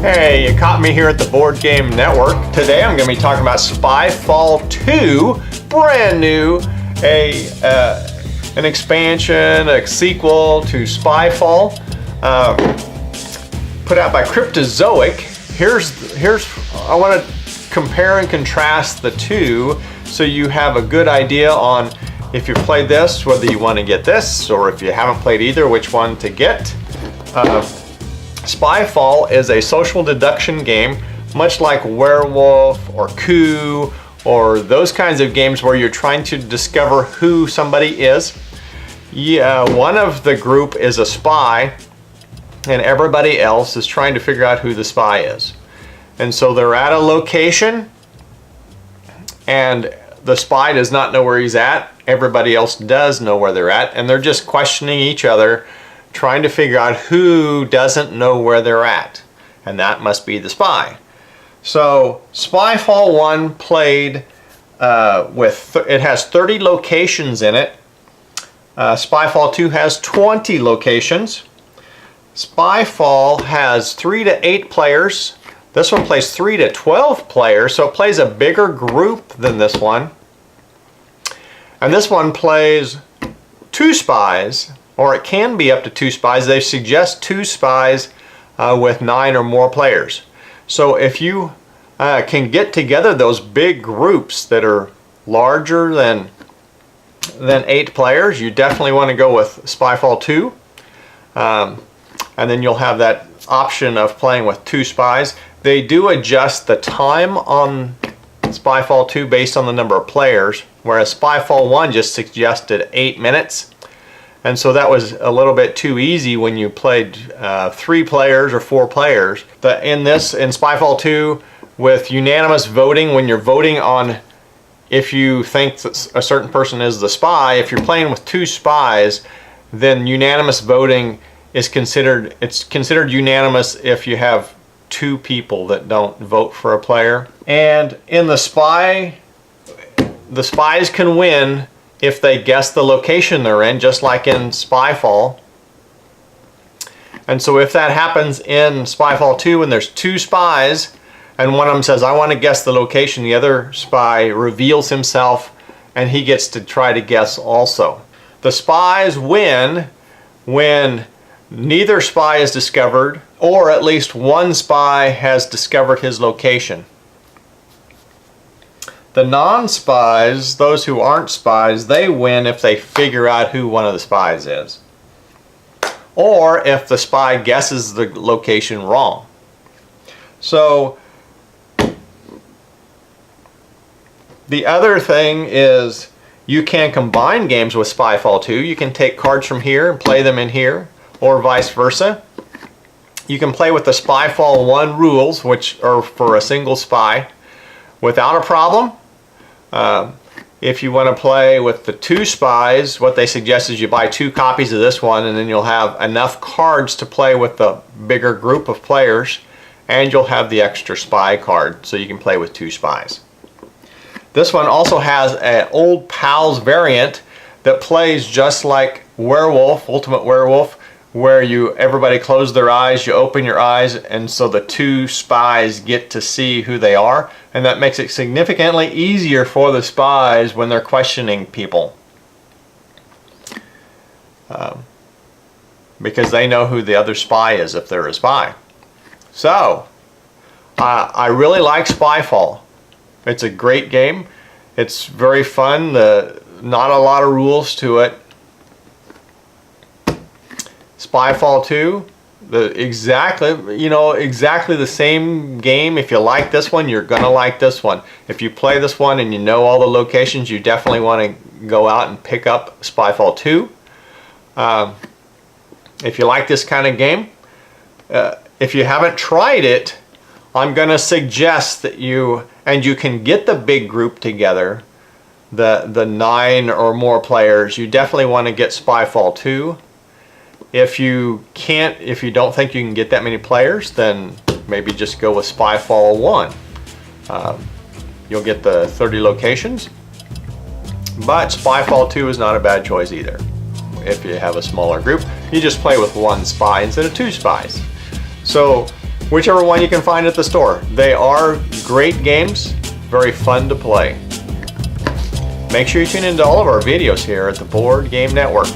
Hey, you caught me here at the Board Game Network. Today I'm going to be talking about Spyfall 2, brand new, an expansion, a sequel to Spyfall, put out by Cryptozoic. I want to compare and contrast the two so you have a good idea on if you've played this, whether you want to get this, or if you haven't played either, which one to get. Spyfall is a social deduction game, much like Werewolf or Coup or those kinds of games where you're trying to discover who somebody is. One of the group is a spy and everybody else is trying to figure out who the spy is. And so they're at a location and the spy does not know where he's at. Everybody else does know where they're at, and they're just questioning each other, trying to figure out who doesn't know where they're at, and that must be the spy. So Spyfall 1 played it has 30 locations in it. Spyfall 2 has 20 locations. Spyfall has 3 to 8 players. This one plays 3 to 12 players, so it plays a bigger group than this one. And this one plays 2 spies, or it can be up to 2 spies. They suggest 2 spies with 9 or more players. So if you can get together those big groups that are larger than 8 players, you definitely want to go with Spyfall 2. And then you'll have that option of playing with 2 spies. They do adjust the time on Spyfall 2 based on the number of players, whereas Spyfall 1 just suggested 8 minutes. And so that was a little bit too easy when you played 3 players or 4 players. In Spyfall 2, with unanimous voting, when you're voting on if you think that a certain person is the spy, if you're playing with 2 spies, then unanimous voting is considered unanimous if you have 2 people that don't vote for a player. And in the spies can win if they guess the location they're in, just like in Spyfall. And so if that happens in Spyfall 2 and there's 2 spies and one of them says, I want to guess the location, the other spy reveals himself and he gets to try to guess also. The spies win when neither spy is discovered, or at least one spy has discovered his location. The non-spies, those who aren't spies, they win if they figure out who one of the spies is, or if the spy guesses the location wrong. So the other thing is you can combine games with Spyfall 2. You can take cards from here and play them in here, or vice versa. You can play with the Spyfall 1 rules, which are for a single spy, without a problem. If you want to play with the 2 spies, what they suggest is you buy 2 copies of this one, and then you'll have enough cards to play with the bigger group of players, and you'll have the extra spy card, so you can play with 2 spies. This one also has an Old Pals variant that plays just like Werewolf, Ultimate Werewolf, where everybody closes their eyes, you open your eyes, and so the 2 spies get to see who they are, and that makes it significantly easier for the spies when they're questioning people, because they know who the other spy is if they're a spy. So I really like Spyfall. It's a great game. It's very fun. Not a lot of rules to it. Spyfall 2, exactly the same game. If you like this one, you're gonna like this one. If you play this one and you know all the locations, you definitely want to go out and pick up Spyfall 2. If you like this kind of game, if you haven't tried it, I'm gonna suggest that you can get the big group together, the 9 or more players. You definitely want to get Spyfall 2. If you don't think you can get that many players, then maybe just go with Spyfall 1. You'll get the 30 locations, but Spyfall 2 is not a bad choice either. If you have a smaller group, you just play with 1 spy instead of 2 spies. So whichever one you can find at the store. They are great games, very fun to play. Make sure you tune into all of our videos here at the Board Game Network.